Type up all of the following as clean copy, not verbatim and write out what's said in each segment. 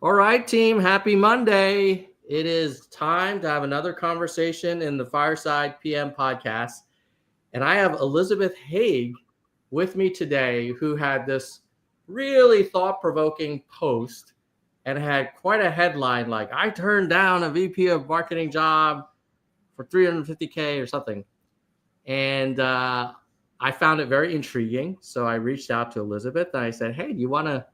All right, team. Happy Monday. It is time to have another conversation in the Fireside PM podcast. And I have Elizabeth Haig with me today, who had this really thought provoking post and had quite a headline like, I turned down a VP of marketing job for 350K or something. And I found it very intriguing. So I reached out to Elizabeth and I said, hey, do you want to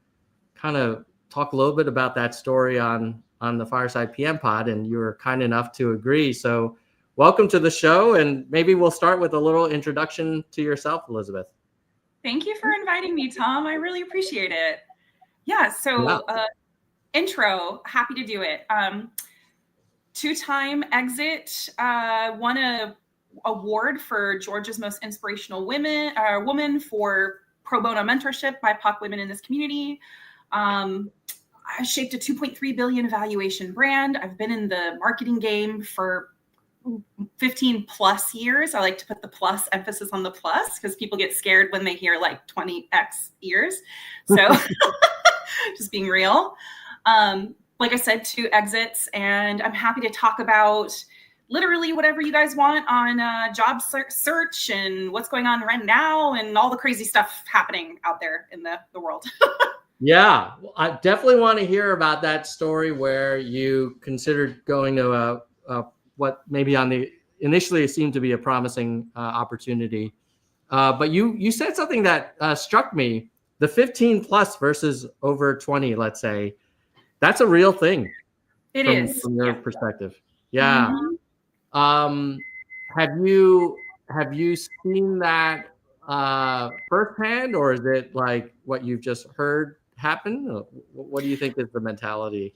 kind of talk a little bit about that story on the Fireside PM pod, and you were kind enough to agree. So welcome to the show, and maybe we'll start with a little introduction to yourself, Elizabeth. Thank you for inviting me, Tom. I really appreciate it. Yeah, Yeah. intro, happy to do it. Two-time exit, won a award for Georgia's most inspirational woman for pro bono mentorship by BIPOC women in this community. I shaped a 2.3 billion valuation brand. I've been in the marketing game for 15 plus years. I like to put the plus emphasis on the plus because people get scared when they hear like 20x years. So just being real. Like I said, 2 exits, and I'm happy to talk about literally whatever you guys want on job search and what's going on right now and all the crazy stuff happening out there in the world. Yeah, I definitely want to hear about that story where you considered going to what maybe on the initially seemed to be a promising opportunity. But you said something that struck me, the 15 plus versus over 20, let's say. That's a real thing. It From your perspective. Yeah. Mm-hmm. Have you seen that firsthand, or is it like what you've just heard happen? What do you think is the mentality?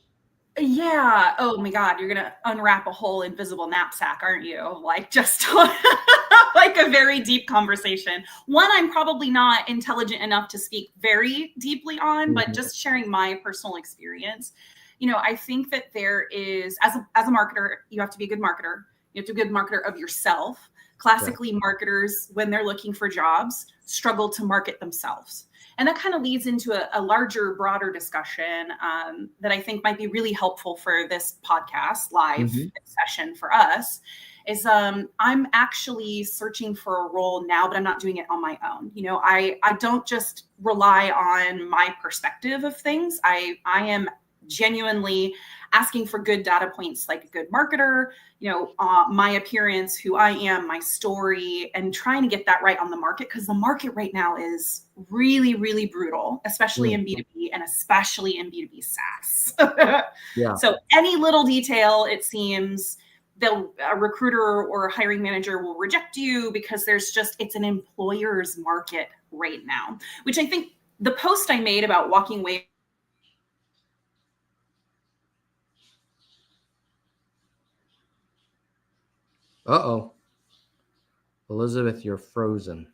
Yeah. Oh my God. You're going to unwrap a whole invisible knapsack, aren't you? Like just like a very deep conversation. One, I'm probably not intelligent enough to speak very deeply on, but just sharing my personal experience. You know, I think that there is, as a marketer, you have to be a good marketer. You have to be a good marketer of yourself. Classically, marketers, when they're looking for jobs, struggle to market themselves. And that kind of leads into a larger, broader discussion that I think might be really helpful for this podcast live session for us. Is I'm actually searching for a role now, but I'm not doing it on my own. You know, I don't just rely on my perspective of things. I am genuinely asking for good data points, like a good marketer, you know, my appearance, who I am, my story, and trying to get that right on the market, because the market right now is really, really brutal, especially in B2B and especially in B2B SaaS. Yeah. So any little detail, it seems, a recruiter or a hiring manager will reject you because it's an employer's market right now, which I think the post I made about walking away. Uh-oh. Elizabeth, you're frozen.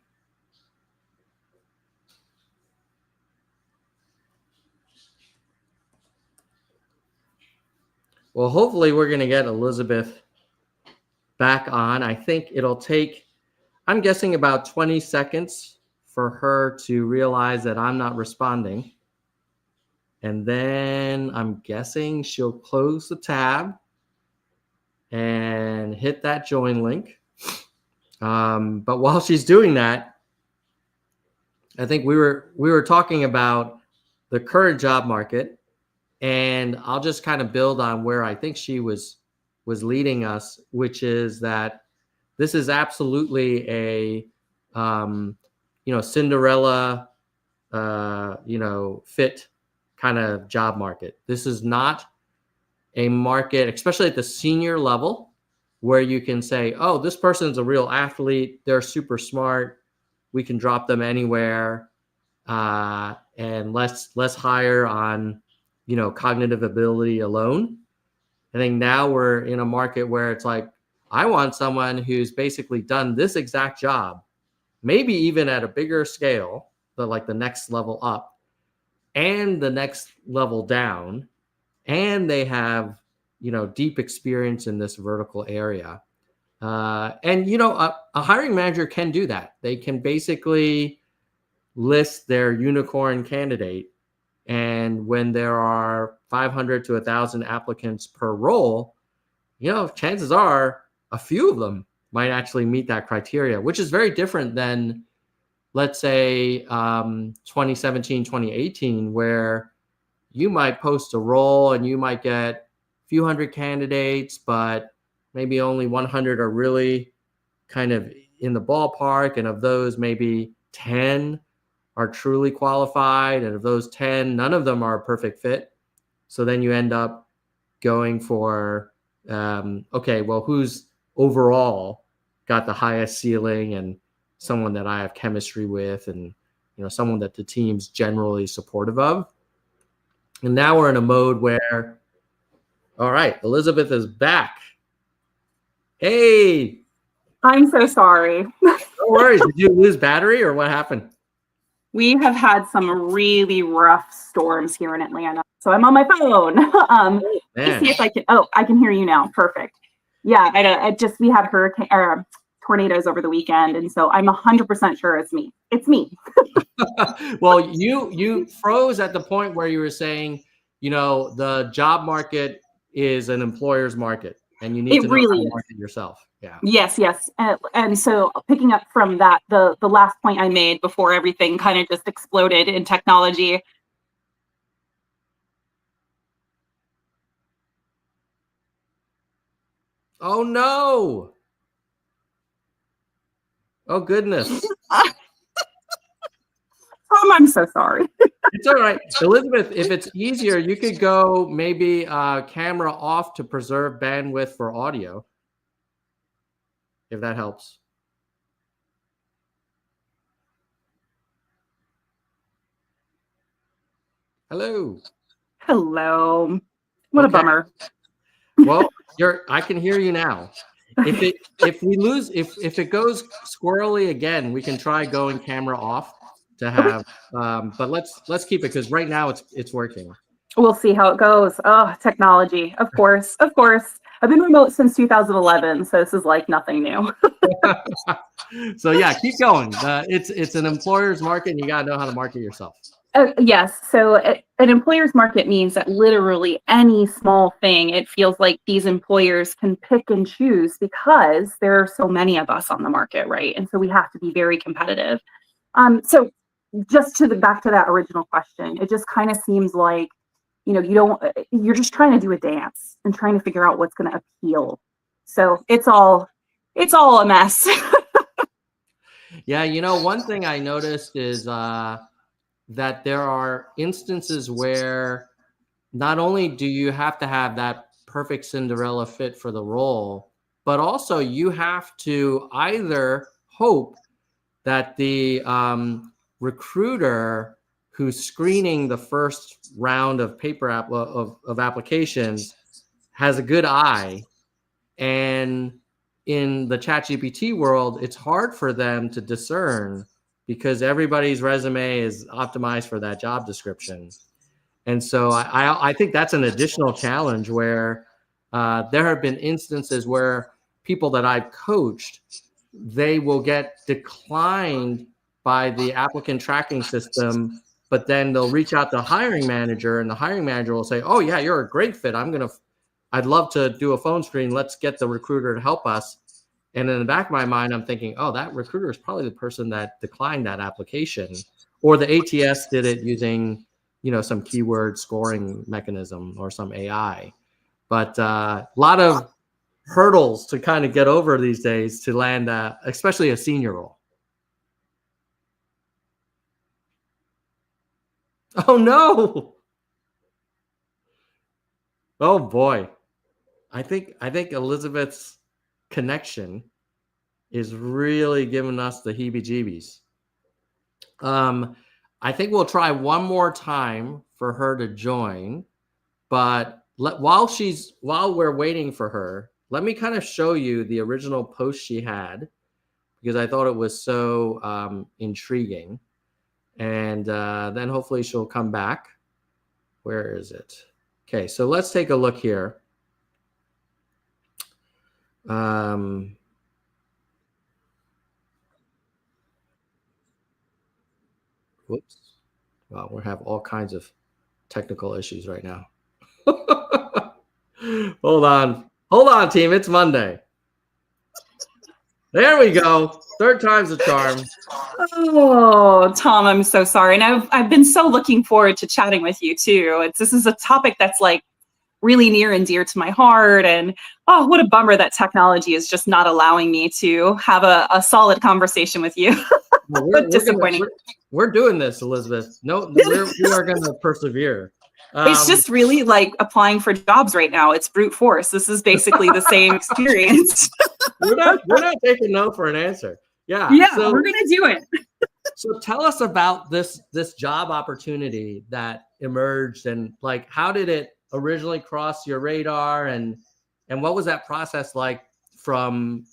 Well, hopefully we're going to get Elizabeth back on. I think it'll take, I'm guessing, about 20 seconds for her to realize that I'm not responding. And then I'm guessing she'll close the tab and hit that join link. But while she's doing that, I think we were talking about the current job market, and I'll just kind of build on where I think she was leading us, which is that this is absolutely a Cinderella fit kind of job market. This is not a market, especially at the senior level, where you can say, oh, this person's a real athlete, they're super smart, we can drop them anywhere, and let's hire on cognitive ability alone. I think now we're in a market where it's like, I want someone who's basically done this exact job, maybe even at a bigger scale, but like the next level up and the next level down, and they have deep experience in this vertical area. And a hiring manager can do that. They can basically list their unicorn candidate, And when there are 500 to 1,000 applicants per role, chances are a few of them might actually meet that criteria, which is very different than, let's say, 2017, 2018, where you might post a role and you might get a few hundred candidates, but maybe only 100 are really kind of in the ballpark. And of those, maybe 10 are truly qualified. And of those 10, none of them are a perfect fit. So then you end up going for, okay, well, who's overall got the highest ceiling and someone that I have chemistry with, and someone that the team's generally supportive of. And now we're in a mode where, all right, Elizabeth is back. Hey, I'm so sorry. no worries. Did you lose battery or what happened? We have had some really rough storms here in Atlanta. So I'm on my phone. Let's see if I can. Oh, I can hear you now. Perfect. Yeah, we had hurricane tornadoes over the weekend, and so I'm 100% sure it's me. It's me. Well, you froze at the point where you were saying, the job market is an employer's market, and you need to know how to market yourself. Yeah. Yes. And so picking up from that, the last point I made before everything kind of just exploded in technology. Oh, no. Oh, goodness. I'm so sorry. It's all right. Elizabeth, if it's easier, you could go maybe camera off to preserve bandwidth for audio, if that helps. Hello. What a bummer. Well, I can hear you now. If it goes squirrely again, we can try going camera off to have, but let's keep it, because right now it's working. We'll see how it goes. Oh, technology. Of course. I've been remote since 2011, so this is like nothing new. So yeah, keep going. It's an employer's market, and you got to know how to market yourself. Yes. So an employer's market means that literally any small thing, it feels like these employers can pick and choose because there are so many of us on the market, right? And so we have to be very competitive. So just back to that original question, it just kind of seems like, you're just trying to do a dance and trying to figure out what's going to appeal. So it's all a mess. Yeah. One thing I noticed is, that there are instances where not only do you have to have that perfect Cinderella fit for the role, but also you have to either hope that the recruiter who's screening the first round of of applications has a good eye. And in the ChatGPT world, it's hard for them to discern, because everybody's resume is optimized for that job description. And so I think that's an additional challenge where there have been instances where people that I've coached, they will get declined by the applicant tracking system, but then they'll reach out to the hiring manager, and the hiring manager will say, oh yeah, you're a great fit. I'd love to do a phone screen. Let's get the recruiter to help us. And in the back of my mind, I'm thinking, oh, that recruiter is probably the person that declined that application, or the ATS did it using, some keyword scoring mechanism or some AI. But a lot of hurdles to kind of get over these days to land, especially a senior role. Oh no! Oh boy, I think Elizabeth's connection is really giving us the heebie-jeebies. I think we'll try one more time for her to join, but while we're waiting for her, let me kind of show you the original post she had, because I thought it was so intriguing. And then hopefully she'll come back. Where is it? Okay, so let's take a look here. Whoops. Well, we have all kinds of technical issues right now. Hold on, team. It's Monday. There we go. Third time's a charm. Oh, Tom, I'm so sorry. And I've been so looking forward to chatting with you too. This is a topic that's like really near and dear to my heart. And oh, what a bummer that technology is just not allowing me to have a solid conversation with you. Well, disappointing. We're doing this, Elizabeth. No, we are going to persevere. It's just really like applying for jobs right now. It's brute force. This is basically the same experience. we're not taking no for an answer. Yeah, so, we're gonna do it. So tell us about this job opportunity that emerged, and like, how did it originally cross your radar, and what was that process like from,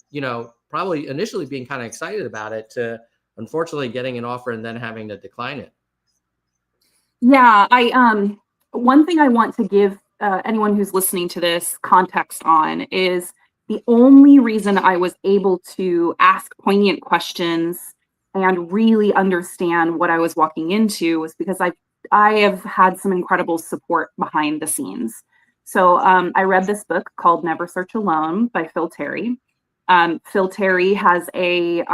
probably initially being kind of excited about it to unfortunately getting an offer and then having to decline it? Yeah, one thing I want to give anyone who's listening to this context on is the only reason I was able to ask poignant questions and really understand what I was walking into was because I have had some incredible support behind the scenes. So I read this book called Never Search Alone by Phil Terry. Phil Terry has a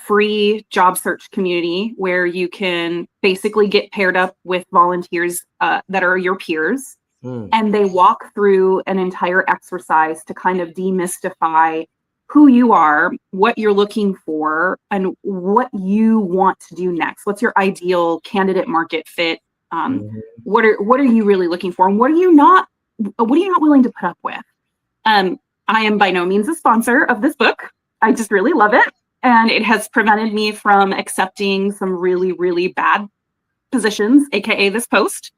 free job search community where you can basically get paired up with volunteers that are your peers. And they walk through an entire exercise to kind of demystify who you are, what you're looking for, and what you want to do next. What's your ideal candidate market fit? What are you really looking for, and what are you not willing to put up with? I am by no means a sponsor of this book. I just really love it. And it has prevented me from accepting some really, really bad positions, AKA this post.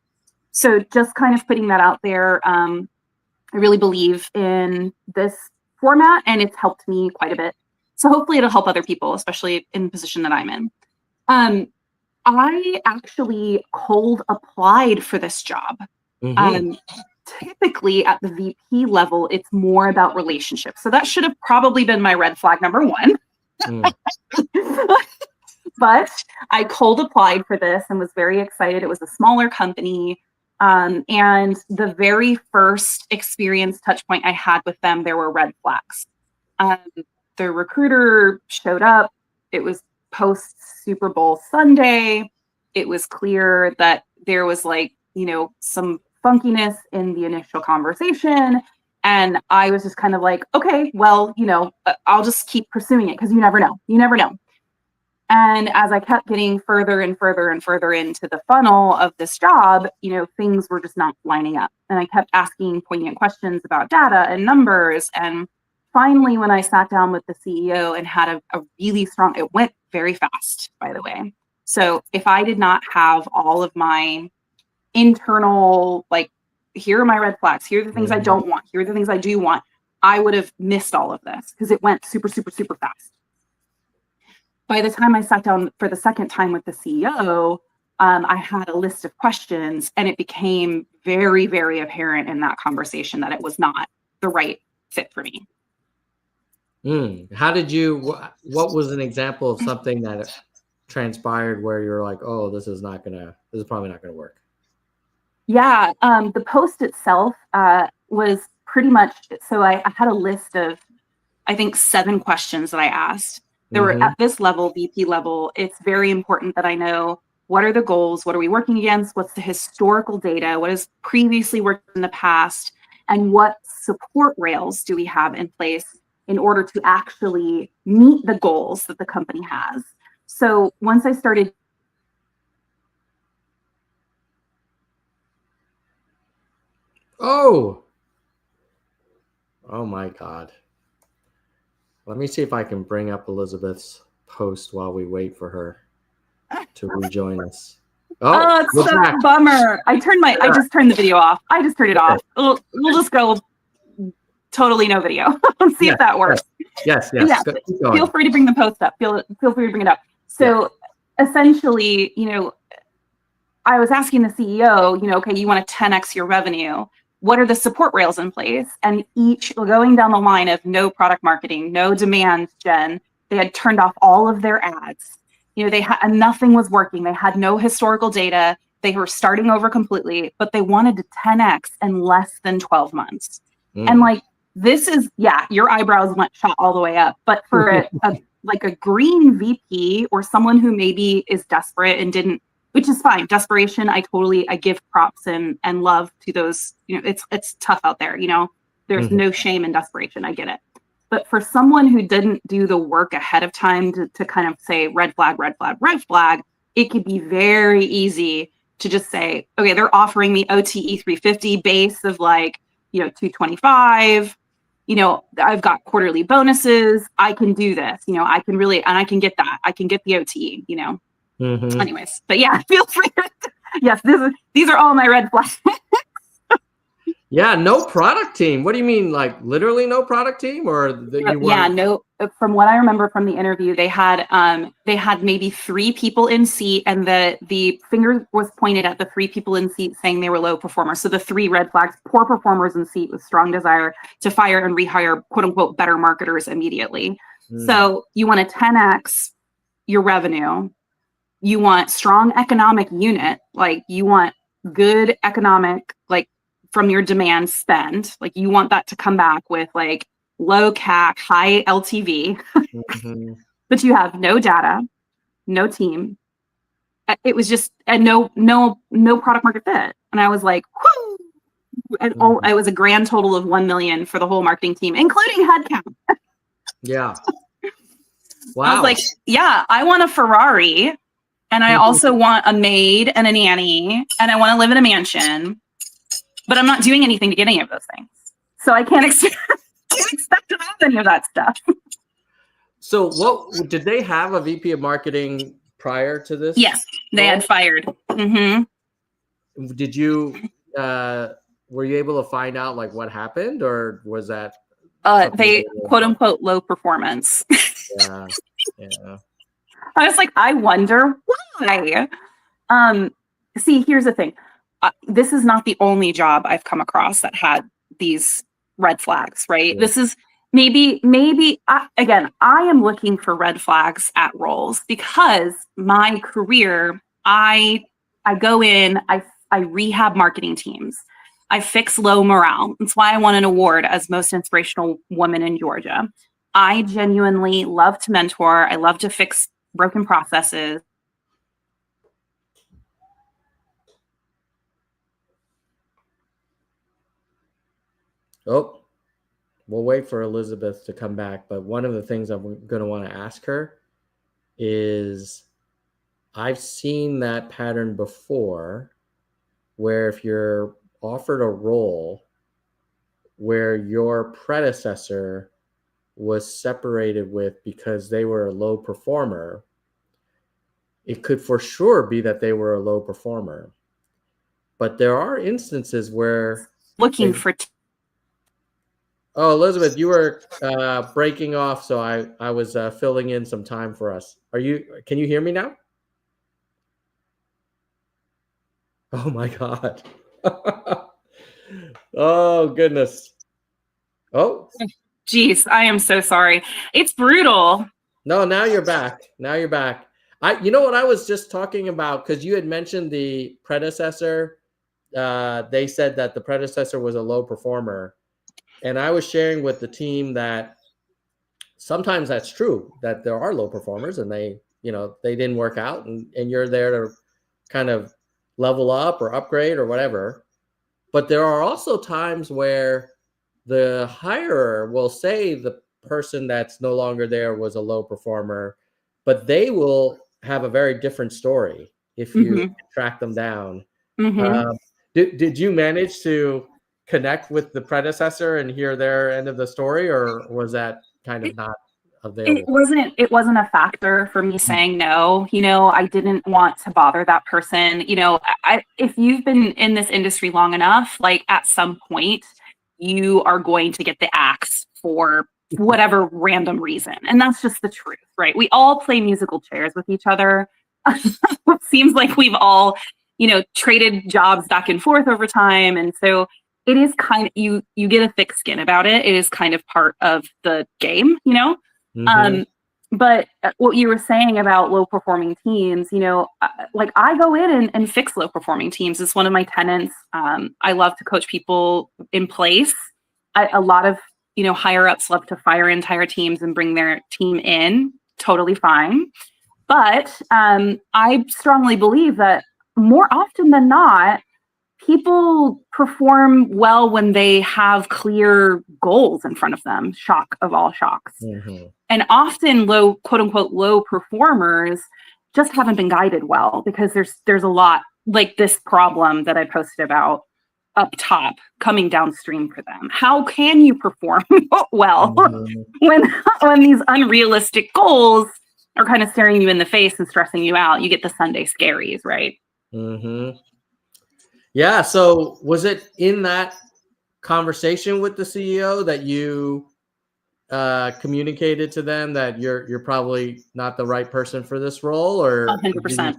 So just kind of putting that out there. I really believe in this format, and it's helped me quite a bit. So hopefully it'll help other people, especially in the position that I'm in. I actually cold applied for this job. Typically at the VP level, it's more about relationships. So that should have probably been my red flag number one. But I cold applied for this and was very excited. It was a smaller company. And the very first experience touch point I had with them, there were red flags. The recruiter showed up. It was post Super Bowl Sunday. It was clear that there was some funkiness in the initial conversation. And I was just kind of like, okay, well, I'll just keep pursuing it because you never know. You never know. And as I kept getting further and further and further into the funnel of this job, things were just not lining up. And I kept asking poignant questions about data and numbers. And finally, when I sat down with the CEO and had a really strong, it went very fast, by the way. So if I did not have all of my internal, here are my red flags, here are the things I don't want, here are the things I do want, I would have missed all of this because it went super, super, super fast. By the time I sat down for the second time with the CEO, I had a list of questions, and it became very, very apparent in that conversation that it was not the right fit for me. How did you, what was an example of something that transpired where you're like, oh, this is probably not going to work? Yeah, the post itself was pretty much, so I had a list of, I think, 7 questions that I asked. There were at this level, VP level, it's very important that I know what are the goals, what are we working against, what's the historical data, what has previously worked in the past, and what support rails do we have in place in order to actually meet the goals that the company has. So once I started Oh my God. Let me see if I can bring up Elizabeth's post while we wait for her to rejoin us. Oh, it's such a bummer. I just turned the video off. I just turned it off. We'll just go totally no video. Let's see if that works. Yes. Yeah. Feel free to bring the post up. Feel free to bring it up. So essentially, I was asking the CEO, okay, you want to 10x your revenue. What are the support rails in place? And each going down the line of no product marketing, no demand gen, they had turned off all of their ads. They had nothing was working. They had no historical data. They were starting over completely, but they wanted to 10x in less than 12 months. And like, this is, yeah, your eyebrows went shot all the way up. But for a green VP or someone who maybe is desperate and didn't, which is fine. Desperation, I give props and love to those, you know, it's tough out there, you know, there's no shame in desperation. I get it. But for someone who didn't do the work ahead of time to kind of say red flag, red flag, red flag, it could be very easy to just say, okay, they're offering me OTE 350 base of like, you know, 225, you know, I've got quarterly bonuses. I can do this, you know, I can really, and I can get that. I can get the OTE, you know. Anyways, but yeah, feel free. Yes, these are all my red flags. Yeah, no product team. What do you mean, like literally no product team, or no? From what I remember from the interview, they had maybe 3 people in seat, and the finger was pointed at the 3 people in seat, saying they were low performers. So the 3 red flags: poor performers in seat with strong desire to fire and rehire quote unquote better marketers immediately. So you want to 10x your revenue. You want strong economic unit, like you want good economic, like from your demand spend, like you want that to come back with like low CAC, high LTV, but you have no data, no team. It was just no product market fit. And I was like, whoo! And it was a grand total of 1 million for the whole marketing team, including headcount. Yeah. Wow. I was like, yeah, I want a Ferrari. And I also want a maid and a nanny, and I want to live in a mansion, but I'm not doing anything to get any of those things. So I can't expect to have any of that stuff. So what did they have a VP of marketing prior to this? Yes, they had fired. Did you, were you able to find out like what happened, or was that? They quote unquote low performance. Yeah. I was like, I wonder why. See, here's the thing. This is not the only job I've come across that had these red flags, right? Yeah. This is maybe again, I am looking for red flags at roles because my career, I go in, I rehab marketing teams. I fix low morale. That's why I won an award as most inspirational woman in Georgia. I genuinely love to mentor. I love to fix broken processes. Oh, we'll wait for Elizabeth to come back. But one of the things I'm going to want to ask her is, I've seen that pattern before where if you're offered a role where your predecessor was separated with because they were a low performer, it could for sure be that they were a low performer. But there are instances where looking for Elizabeth, you were breaking off, so I was filling in some time for us. Can you hear me now? Oh my God. Oh goodness. Oh. Geez, I am so sorry. It's brutal. No, now you're back. You know what I was just talking about, because you had mentioned the predecessor. They said that the predecessor was a low performer. And I was sharing with the team that sometimes that's true, that there are low performers and they didn't work out, and you're there to kind of level up or upgrade or whatever. But there are also times where the hirer will say the person that's no longer there was a low performer, but they will have a very different story if you track them down. Did you manage to connect with the predecessor and hear their end of the story, or was that kind of not available? It wasn't a factor for me saying no. I didn't want to bother that person. If you've been in this industry long enough, like at some point you are going to get the axe for whatever random reason. And that's just the truth, right? We all play musical chairs with each other. It seems like we've all, traded jobs back and forth over time. And so it is kind of, you get a thick skin about it. It is kind of part of the game, But what you were saying about low performing teams, like I go in and fix low performing teams. It's one of my tenets. I love to coach people in place. A lot of, higher ups love to fire entire teams and bring their team in. Totally fine. But I strongly believe that more often than not, people perform well when they have clear goals in front of them. Shock of all shocks. Mm-hmm. And often low, quote unquote, low performers just haven't been guided well, because there's a lot like this problem that I posted about up top coming downstream for them. How can you perform well when these unrealistic goals are kind of staring you in the face and stressing you out? You get the Sunday scaries, right? Mm-hmm. Yeah. So was it in that conversation with the CEO that you communicated to them that you're probably not the right person for this role, or 100%.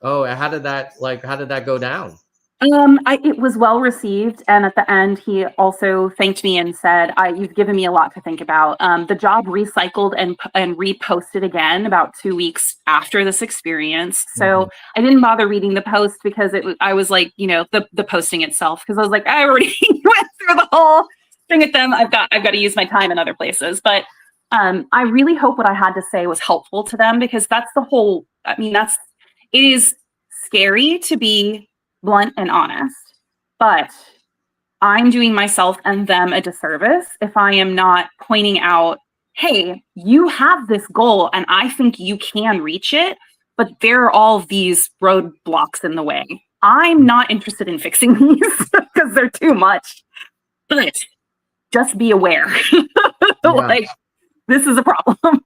How did that go down? It was well received, and at the end, he also thanked me and said, "You've given me a lot to think about." The job recycled and reposted again about 2 weeks after this experience. So I didn't bother reading the post, because I was like, the posting itself, because I was like, I already went through the whole thing with them. I've got to use my time in other places, but I really hope what I had to say was helpful to them, because that's the whole. It is scary to be blunt and honest, but I'm doing myself and them a disservice if I am not pointing out, hey, you have this goal and I think you can reach it, but there are all these roadblocks in the way. I'm not interested in fixing these because they're too much, but just be aware. Like, this is a problem.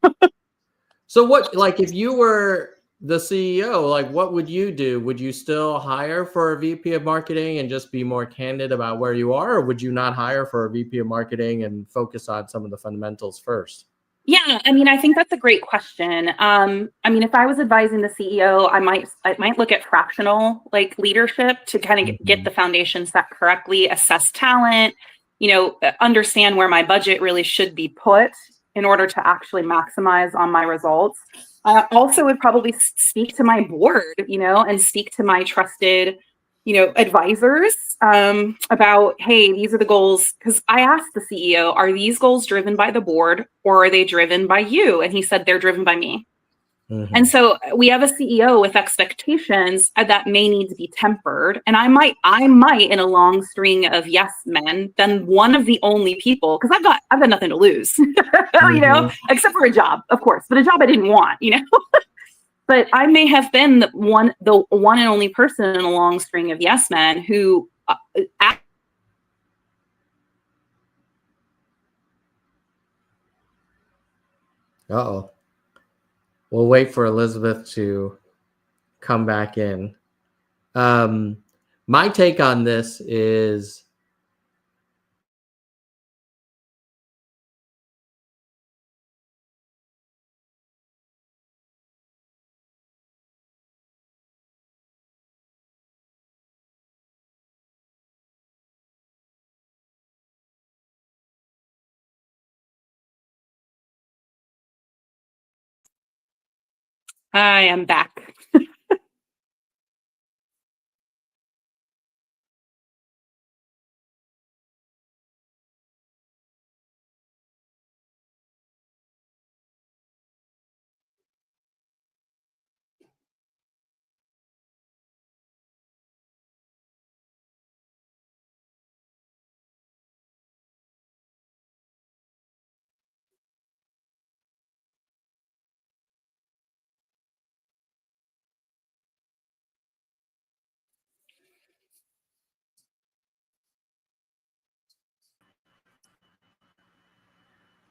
So what, like, if you were the CEO, like, what would you do? Would you still hire for a VP of marketing and just be more candid about where you are? Or would you not hire for a VP of marketing and focus on some of the fundamentals first? Yeah, I think that's a great question. If I was advising the CEO, I might look at fractional leadership to kind of get the foundation set correctly, assess talent, understand where my budget really should be put in order to actually maximize on my results. I also would probably speak to my board, and speak to my trusted, advisors about, hey, these are the goals. Because I asked the CEO, are these goals driven by the board or are they driven by you? And he said, they're driven by me. And so we have a CEO with expectations that may need to be tempered. And I might in a long string of yes men, then one of the only people, because I've got nothing to lose, except for a job, of course, but a job I didn't want, But I may have been the one and only person in a long string of yes men who Uh-oh. We'll wait for Elizabeth to come back in. My take on this is I am back.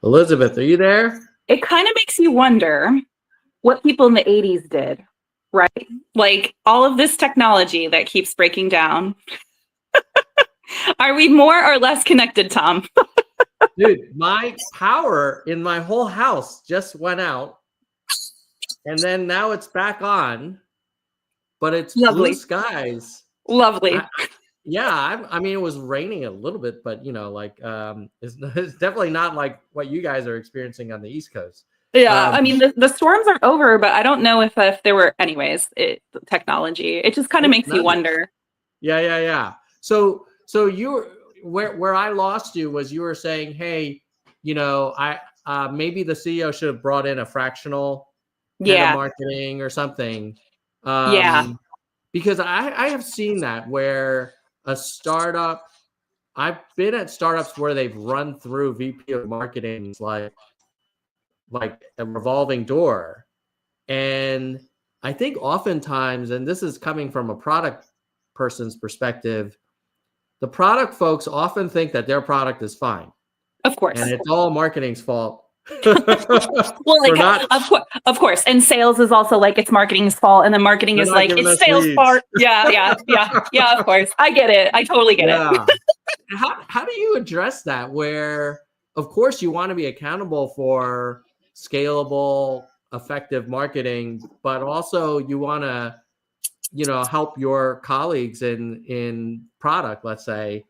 Elizabeth, are you there? It kind of makes you wonder what people in the 80s did, right? Like all of this technology that keeps breaking down. Are we more or less connected, Tom? Dude, my power in my whole house just went out, and then now it's back on, but it's Lovely. blue skies. Lovely. It was raining a little bit, but it's definitely not like what you guys are experiencing on the East Coast. Yeah, I mean the storms are over, but I don't know if there were anyways. Technology, it just kind of makes you wonder. Yeah. So you were where I lost you was you were saying, hey, I maybe the CEO should have brought in a fractional head of Yeah, marketing or something. yeah, Because I have seen that where a startup, I've been at startups where they've run through VP of marketing like a revolving door. And I think oftentimes, and this is coming from a product person's perspective, the product folks often think that their product is fine. of course. And it's all marketing's fault. Well, like, of course. And sales is also like it's marketing's fault. And then marketing is like it's sales part. Yeah, of course. I get it. I totally get it. How do you address that where, of course, you want to be accountable for scalable, effective marketing, but also you want to, help your colleagues in product, let's say,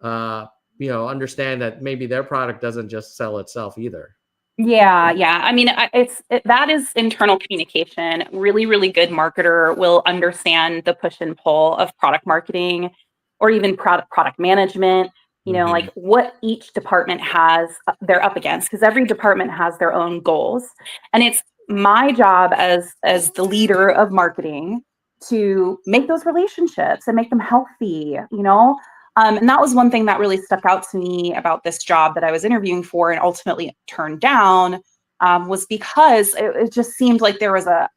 understand that maybe their product doesn't just sell itself either. Yeah. I mean, that is internal communication. Really, really good marketer will understand the push and pull of product marketing or even product management, like what each department has they're up against, because every department has their own goals. And it's my job as the leader of marketing to make those relationships and make them healthy, and that was one thing that really stuck out to me about this job that I was interviewing for and ultimately turned down, was because it just seemed like there was a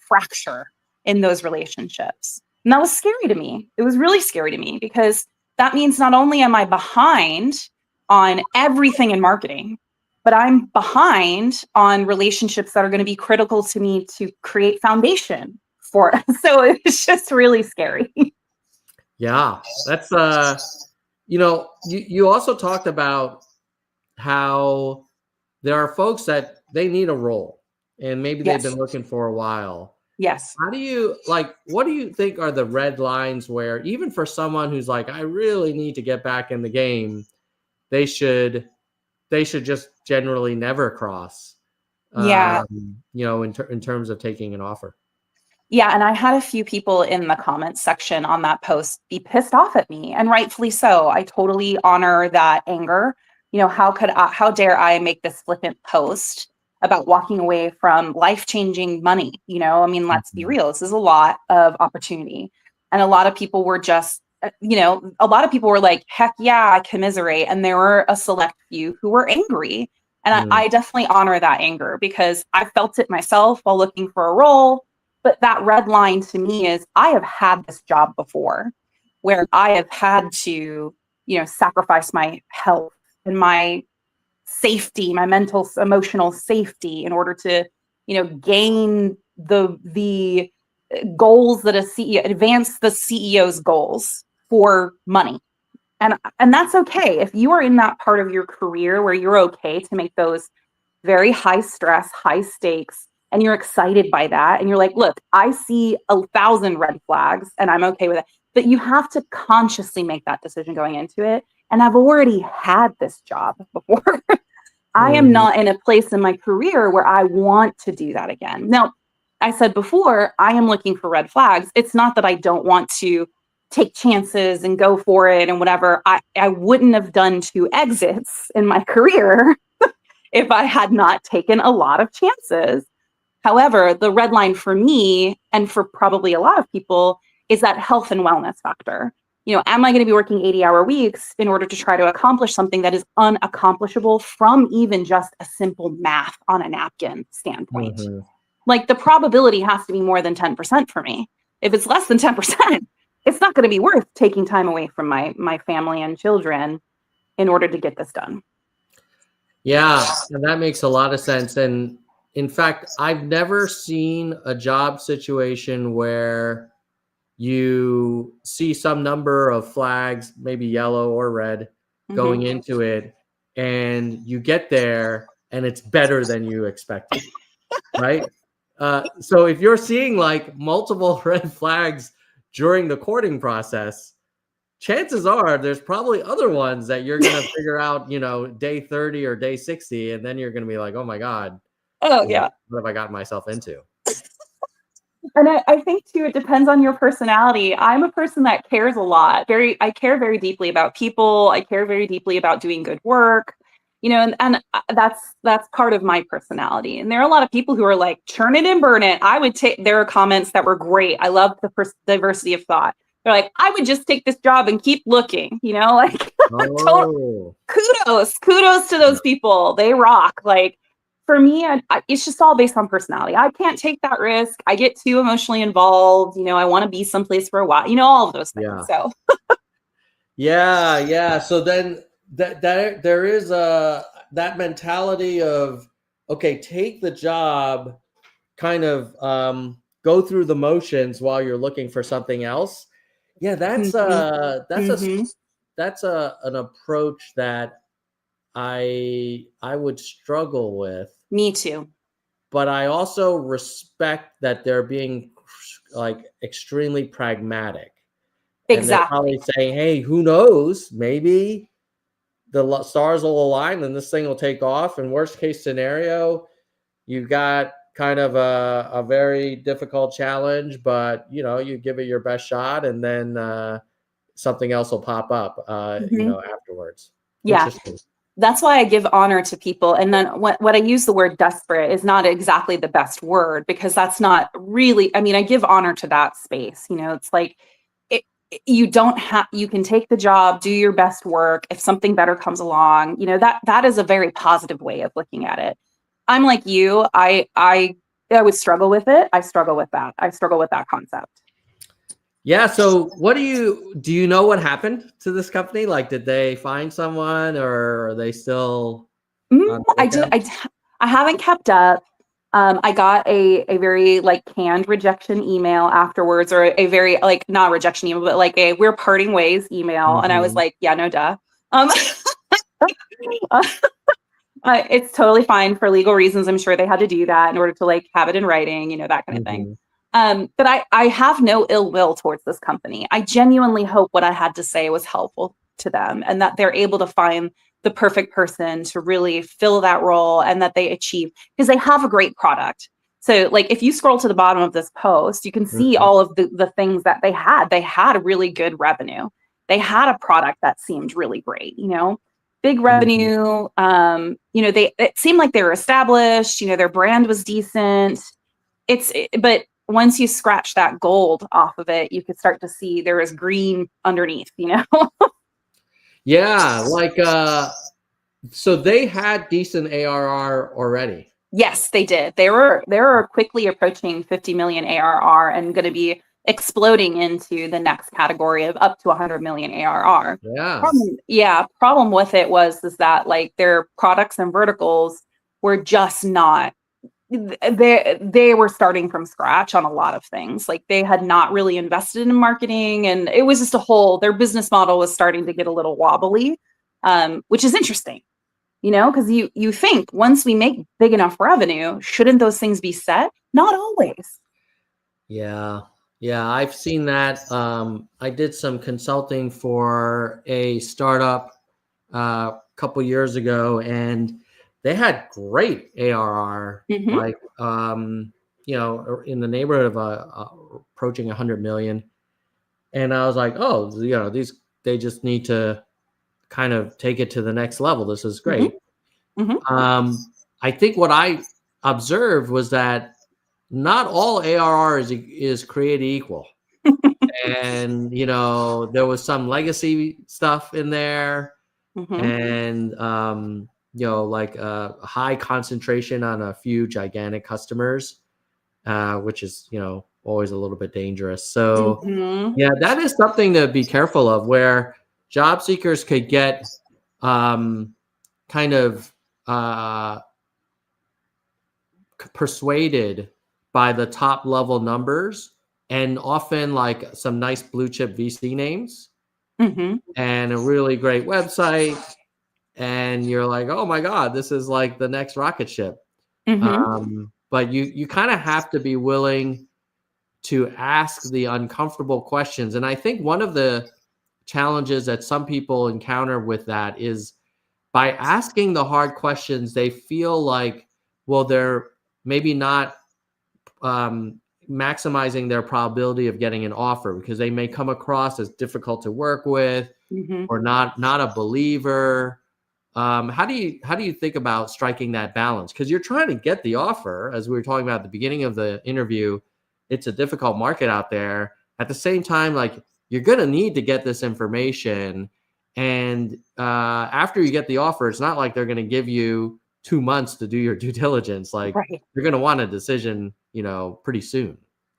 fracture in those relationships. And that was scary to me. It was really scary to me because that means not only am I behind on everything in marketing, but I'm behind on relationships that are going to be critical to me to create foundation for it. So it's just really scary. Yeah, that's you also talked about how there are folks that they need a role and maybe they've been looking for a while. Yes. How do you what do you think are the red lines where even for someone who's like, I really need to get back in the game, they should just generally never cross, in terms of taking an offer? Yeah, and I had a few people in the comments section on that post be pissed off at me, and rightfully so. I totally honor that anger. How dare I make this flippant post about walking away from life-changing money? I mean, let's be real. This is a lot of opportunity. And a lot of people were just, a lot of people were like, heck yeah, I commiserate. And there were a select few who were angry. And I definitely honor that anger because I felt it myself while looking for a role. But that red line to me is I have had this job before where I have had to, sacrifice my health and my safety, my mental, emotional safety in order to, gain the goals that a CEO, advance the CEO's goals for money. And that's okay. If you are in that part of your career where you're okay to make those very high stress, high stakes, and you're excited by that, and you're like, look, I see 1,000 red flags and I'm okay with it. But you have to consciously make that decision going into it. And I've already had this job before. I am not in a place in my career where I want to do that again. Now, I said before, I am looking for red flags. It's not that I don't want to take chances and go for it and whatever. I wouldn't have done 2 exits in my career if I had not taken a lot of chances. However, the red line for me and for probably a lot of people is that health and wellness factor. Am I going to be working 80-hour weeks in order to try to accomplish something that is unaccomplishable from even just a simple math on a napkin standpoint? Like the probability has to be more than 10% for me. If it's less than 10%, it's not going to be worth taking time away from my family and children in order to get this done. Yeah, and that makes a lot of sense. And in fact, I've never seen a job situation where you see some number of flags, maybe yellow or red, going into it, and you get there and it's better than you expected, right? So if you're seeing like multiple red flags during the courting process, chances are there's probably other ones that you're going to figure out, day 30 or day 60. And then you're going to be like, oh my God, Oh yeah. What have I gotten myself into? And I think too, it depends on your personality. I'm a person that cares a lot. I care very deeply about people. I care very deeply about doing good work, and that's part of my personality. And there are a lot of people who are like, churn it and burn it. There are comments that were great. I love the diversity of thought. They're like, I would just take this job and keep looking, like Oh, kudos to those people. They rock. Like, for me, it's just all based on personality. I can't take that risk. I get too emotionally involved. I want to be someplace for a while. All of those things. yeah. So Yeah. So then that there is that mentality of, okay, take the job, kind of go through the motions while you're looking for something else. Yeah, that's Mhm. an approach that I would struggle with. Me too. But I also respect that they're being like extremely pragmatic. And they're Exactly. probably saying, hey, who knows? Maybe the stars will align and this thing will take off. And worst case scenario, you've got kind of a very difficult challenge, but you give it your best shot, and then something else will pop up, Mhm. afterwards. Yeah. Interesting. That's why I give honor to people. And then what I use the word desperate is not exactly the best word, because that's not really, I give honor to that space. It's like, you don't have, you can take the job, do your best work. If something better comes along, that is a very positive way of looking at it. I'm like you, I would struggle with it. I struggle with that concept. Yeah. So what do you know what happened to this company? Like, did they find someone, or are they still on the I did. lookout? I haven't kept up. I got a very like canned rejection email afterwards, or a very like not rejection email, but like a we're parting ways email. And I was Mhm. like, yeah, no, duh. Um, it's totally fine for legal reasons. I'm sure they had to do that in order to like have it in writing, that kind of thing. Mhm. But I have no ill will towards this company. I genuinely hope what I had to say was helpful to them, and that they're able to find the perfect person to really fill that role, and that they achieve, because they have a great product. So like if you scroll to the bottom of this post, you can see Mhm. all of the things that they had. They had a really good revenue. They had a product that seemed really great, big Mhm. revenue. It seemed like they were established, their brand was decent. But once you scratch that gold off of it, you could start to see there is green underneath, Yeah, like so they had decent ARR already. Yes, they did. They were quickly approaching 50 million ARR and going to be exploding into the next category of up to 100 million ARR. Yeah. Problem with it is that like their products and verticals were just not, they were starting from scratch on a lot of things. Like they had not really invested in marketing, and it was just their business model was starting to get a little wobbly, which is interesting, because you think once we make big enough revenue, shouldn't those things be set? Not always. Yeah. Yeah, I've seen that. I did some consulting for a startup a couple years ago, and they had great ARR, Mm-hmm. like in the neighborhood of approaching 100 million. And I was like, oh, they just need to kind of take it to the next level. This is Mm-hmm. great. Mm-hmm. I think what I observed was that not all ARR is created equal. And there was some legacy stuff in there, Mm-hmm. and like a high concentration on a few gigantic customers, which is always a little bit dangerous. So Mm-hmm. yeah, that is something to be careful of, where job seekers could get kind of persuaded by the top level numbers, and often like some nice blue chip VC names Mm-hmm. and a really great website, and you're like, oh my god, this is like the next rocket ship. Mm-hmm. But you kind of have to be willing to ask the uncomfortable questions. And I think one of the challenges that some people encounter with that is, by asking the hard questions, they feel like well, they're maybe not maximizing their probability of getting an offer because they may come across as difficult to work with or not a believer. How do you think about striking that balance? Because you're trying to get the offer, as we were talking about at the beginning of the interview. It's a difficult market out there. At the same time, like, you're going to need to get this information. And after you get the offer, it's not like they're going to give you 2 months to do your due diligence. Like, Right. you're going to want a decision, pretty soon.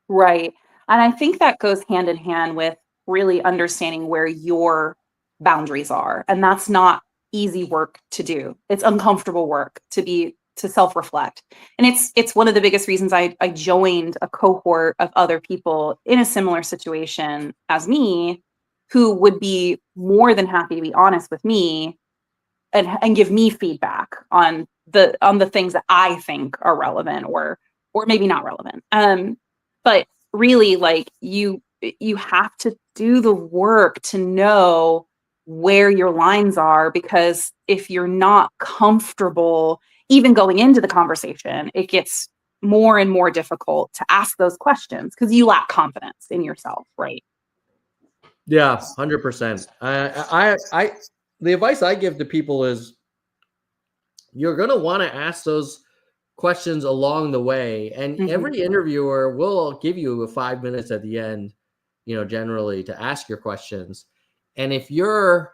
Right. And I think that goes hand in hand with really understanding where your boundaries are. And that's not easy work to do. It's uncomfortable work to self-reflect. And it's one of the biggest reasons I joined a cohort of other people in a similar situation as me, who would be more than happy to be honest with me and give me feedback on the things that I think are relevant or maybe not relevant. But really, like, you have to do the work to know where your lines are, because if you're not comfortable even going into the conversation, it gets more and more difficult to ask those questions because you lack confidence in yourself, right? Yeah, 100%. The advice I give to people is you're going to want to ask those questions along the way, and every interviewer will give you 5 minutes at the end, generally, to ask your questions. And if you're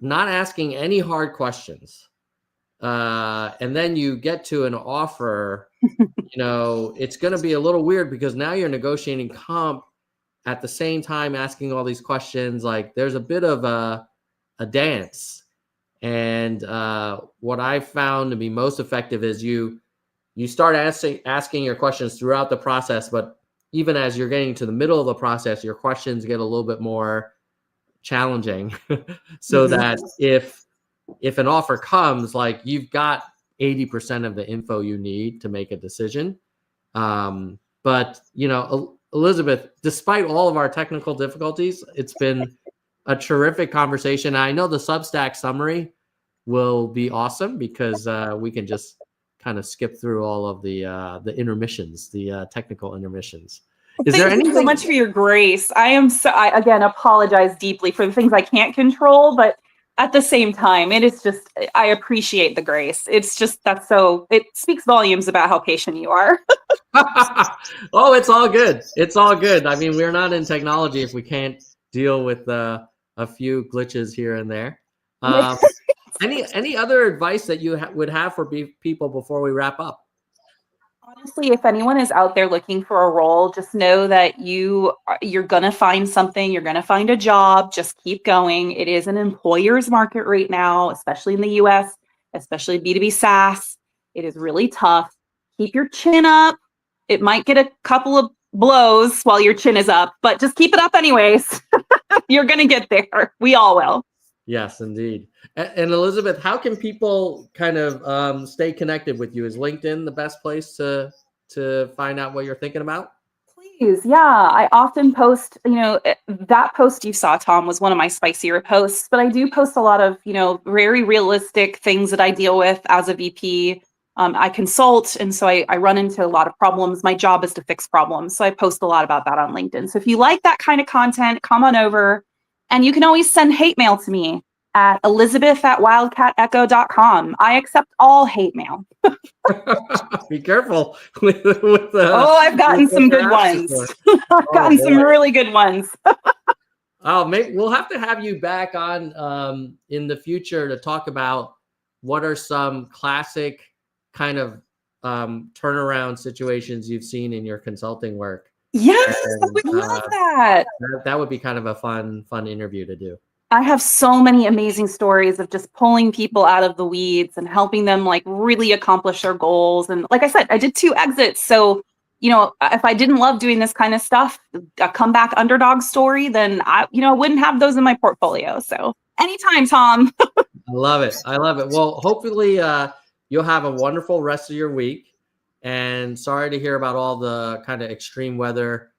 not asking any hard questions, and then you get to an offer, it's going to be a little weird because now you're negotiating comp at the same time asking all these questions. Like, there's a bit of a dance. And what I found to be most effective is you start asking your questions throughout the process, but even as you're getting to the middle of the process, your questions get a little bit more challenging so that if an offer comes, like, you've got 80% of the info you need to make a decision. But, Elizabeth, despite all of our technical difficulties, it's been a terrific conversation. I know the Substack summary will be awesome because we can just kind of skip through all of the intermissions, the technical intermissions. Thank you so much for your grace. I again apologize deeply for the things I can't control, but at the same time, it is just, I appreciate the grace. It's just, it speaks volumes about how patient you are. Oh, it's all good. It's all good. I mean, we're not in technology if we can't deal with a few glitches here and there. Any other advice that you would have for people before we wrap up? Honestly, if anyone is out there looking for a role, just know that you're going to find something. You're going to find a job. Just keep going. It is an employer's market right now, especially in the US, especially B2B SaaS. It is really tough. Keep your chin up. It might get a couple of blows while your chin is up, but just keep it up anyways. You're going to get there. We all will. Yes, indeed. And Elizabeth, how can people kind of stay connected with you? Is LinkedIn the best place to find out what you're thinking about? Please. Yeah. I often post, that post you saw, Tom, was one of my spicier posts, but I do post a lot of, very realistic things that I deal with as a VP. I consult, and so I run into a lot of problems. My job is to fix problems. So I post a lot about that on LinkedIn. So if you like that kind of content, come on over. And you can always send hate mail to me at elizabeth@wildcatecho.com. I accept all hate mail. Be careful with I've gotten some good ones. I've gotten some really good ones. Maybe we'll have to have you back on in the future to talk about what are some classic kind of turnaround situations you've seen in your consulting work. Yes, I would love that. That would be kind of a fun interview to do. I have so many amazing stories of just pulling people out of the weeds and helping them like really accomplish their goals. And like I said, I did 2 exits. So, if I didn't love doing this kind of stuff, a comeback underdog story, then I wouldn't have those in my portfolio. So anytime, Tom. I love it. Well, hopefully you'll have a wonderful rest of your week. And sorry to hear about all the kind of extreme weather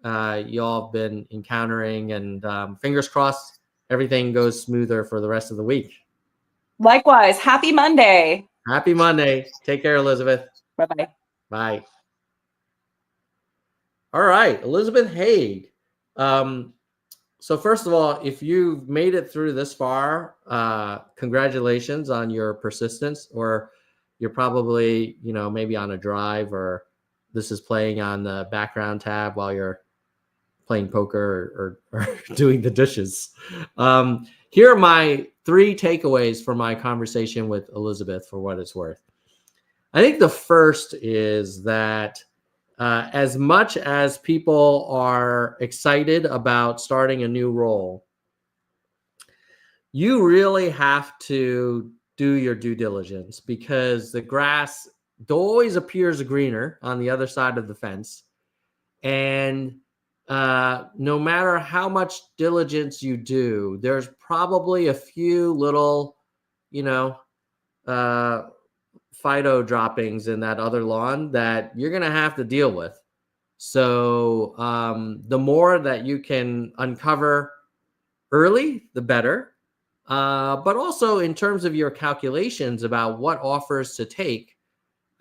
y'all have been encountering. And fingers crossed, everything goes smoother for the rest of the week. Likewise. Happy Monday. Happy Monday. Take care, Elizabeth. Bye-bye. Bye. All right, Elizabeth Haig. So first of all, if you've made it through this far, congratulations on your persistence, or you're probably, maybe on a drive, or this is playing on the background tab while you're playing poker or doing the dishes. Here are my 3 takeaways from my conversation with Elizabeth, for what it's worth. I think the first is that as much as people are excited about starting a new role, you really have to do your due diligence, because the grass always appears greener on the other side of the fence. And no matter how much diligence you do, there's probably a few little, phyto droppings in that other lawn that you're going to have to deal with. So the more that you can uncover early, the better. But also in terms of your calculations about what offers to take,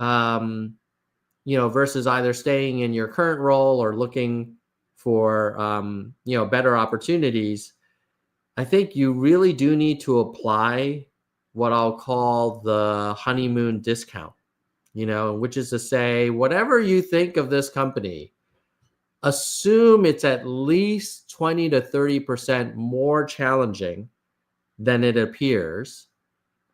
versus either staying in your current role or looking for, better opportunities, I think you really do need to apply what I'll call the honeymoon discount, which is to say, whatever you think of this company, assume it's at least 20 to 30% more challenging than it appears.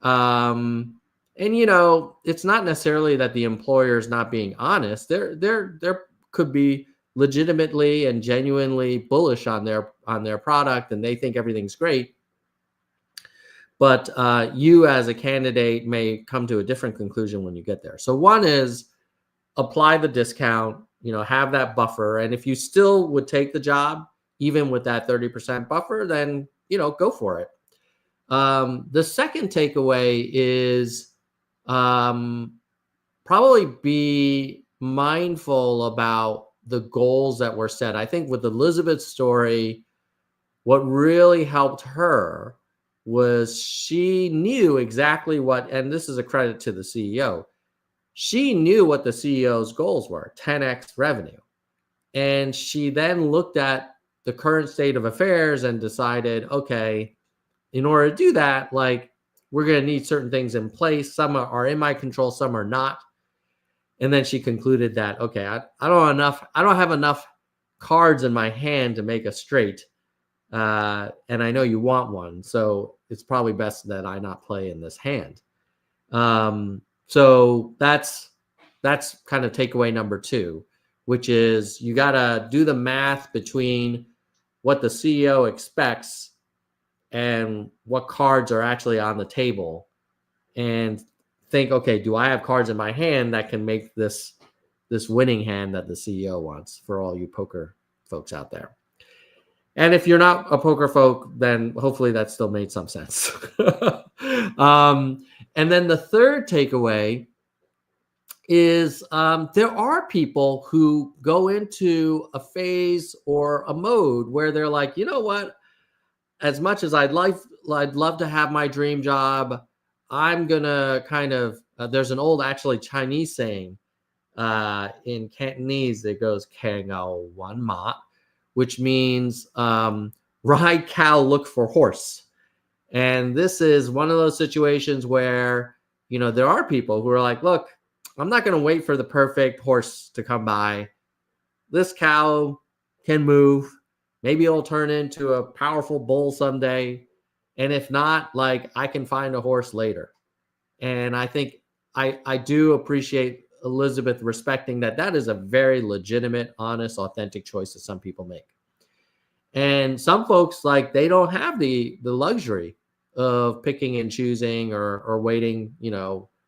And it's not necessarily that the employer is not being honest. There could be legitimately and genuinely bullish on their product, and they think everything's great. But you as a candidate may come to a different conclusion when you get there. So one is apply the discount, have that buffer. And if you still would take the job, even with that 30% buffer, then, go for it. The second takeaway is probably be mindful about the goals that were set. I think with Elizabeth's story, what really helped her was she knew exactly what, and this is a credit to the CEO, she knew what the CEO's goals were, 10x revenue. And she then looked at the current state of affairs and decided, okay, in order to do that, we're going to need certain things in place. Some are in my control, some are not. And then she concluded that, okay, I don't have enough cards in my hand to make a straight. And I know you want one, so it's probably best that I not play in this hand. So that's kind of takeaway number 2, which is you got to do the math between what the CEO expects and what cards are actually on the table, and think, okay, do I have cards in my hand that can make this winning hand that the CEO wants, for all you poker folks out there. And if you're not a poker folk, then hopefully that still made some sense. And then the third takeaway is there are people who go into a phase or a mode where they're like, you know what? As much as I'd love to have my dream job, I'm gonna kind of, there's an old actually Chinese saying in Cantonese that goes "Kangao Wan Ma," which means ride cow, look for horse. And this is one of those situations where, there are people who are like, look, I'm not going to wait for the perfect horse to come by. This cow can move. Maybe it'll turn into a powerful bull someday. And if not, I can find a horse later. And I think I do appreciate Elizabeth respecting that is a very legitimate, honest, authentic choice that some people make. And some folks, they don't have the luxury of picking and choosing or waiting,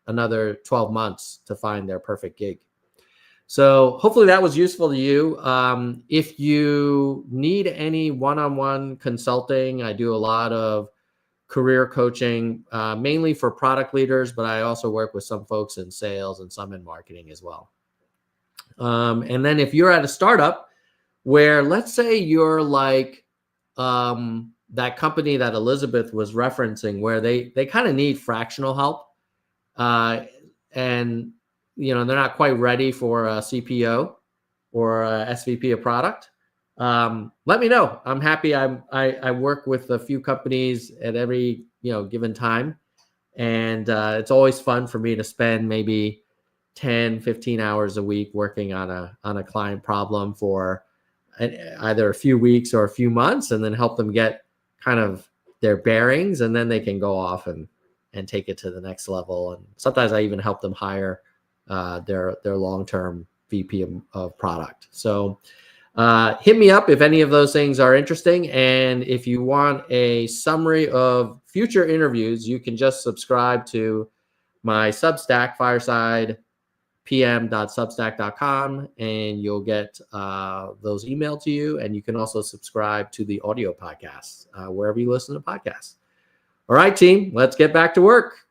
another 12 months to find their perfect gig. So hopefully that was useful to you. If you need any one-on-one consulting, I do a lot of career coaching, mainly for product leaders, but I also work with some folks in sales and some in marketing as well. And then if you're at a startup where, let's say you're like that company that Elizabeth was referencing, where they kind of need fractional help. and they're not quite ready for a CPO or a SVP of product, let me know. I'm happy. I work with a few companies at every given time, and it's always fun for me to spend maybe 10, 15 hours a week working on a client problem for either a few weeks or a few months, and then help them get kind of their bearings, and then they can go off and take it to the next level. And sometimes I even help them hire their long-term VP of product. So hit me up if any of those things are interesting. And if you want a summary of future interviews, you can just subscribe to my Substack, firesidepm.substack.com, and you'll get those emailed to you. And you can also subscribe to the audio podcasts wherever you listen to podcasts. All right, team, let's get back to work.